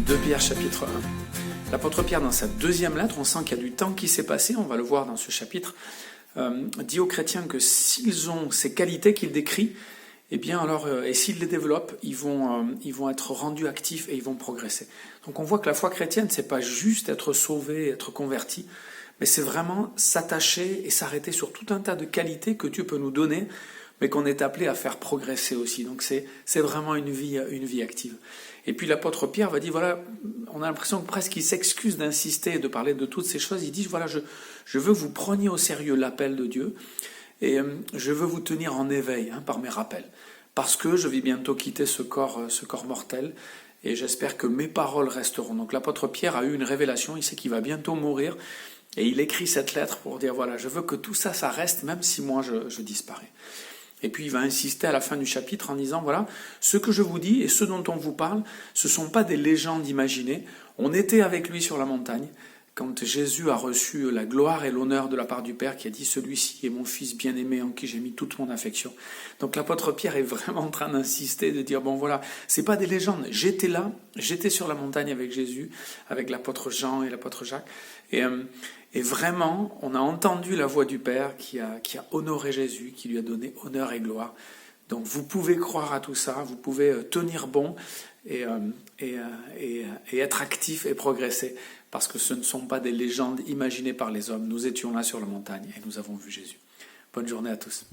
De Pierre chapitre 1. L'apôtre Pierre, dans sa deuxième lettre, on sent qu'il y a du temps qui s'est passé, on va le voir dans ce chapitre, dit aux chrétiens que s'ils ont ces qualités qu'il décrit, eh bien alors, et s'ils les développent, ils vont être rendus actifs et ils vont progresser. Donc on voit que la foi chrétienne, c'est pas juste être sauvé, être converti, mais c'est vraiment s'attacher et s'arrêter sur tout un tas de qualités que Dieu peut nous donner, mais qu'on est appelé à faire progresser aussi. Donc c'est vraiment une vie active. Et puis l'apôtre Pierre va dire, voilà, on a l'impression que presque il s'excuse d'insister et de parler de toutes ces choses. Il dit, voilà, je veux que vous preniez au sérieux l'appel de Dieu et je veux vous tenir en éveil par mes rappels. Parce que je vais bientôt quitter ce corps mortel et j'espère que mes paroles resteront. Donc l'apôtre Pierre a eu une révélation, il sait qu'il va bientôt mourir et il écrit cette lettre pour dire, voilà, je veux que tout ça, ça reste même si moi je disparais. Et puis il va insister à la fin du chapitre en disant, voilà, ce que je vous dis et ce dont on vous parle, ce ne sont pas des légendes imaginées. On était avec lui sur la montagne, quand Jésus a reçu la gloire et l'honneur de la part du Père, qui a dit, celui-ci est mon Fils bien-aimé en qui j'ai mis toute mon affection. Donc l'apôtre Pierre est vraiment en train d'insister, de dire, bon voilà, c'est pas des légendes, j'étais là, j'étais sur la montagne avec Jésus, avec l'apôtre Jean et l'apôtre Jacques, et vraiment, on a entendu la voix du Père qui a honoré Jésus, qui lui a donné honneur et gloire. Donc vous pouvez croire à tout ça, vous pouvez tenir bon et être actif et progresser, parce que ce ne sont pas des légendes imaginées par les hommes. Nous étions là sur la montagne et nous avons vu Jésus. Bonne journée à tous.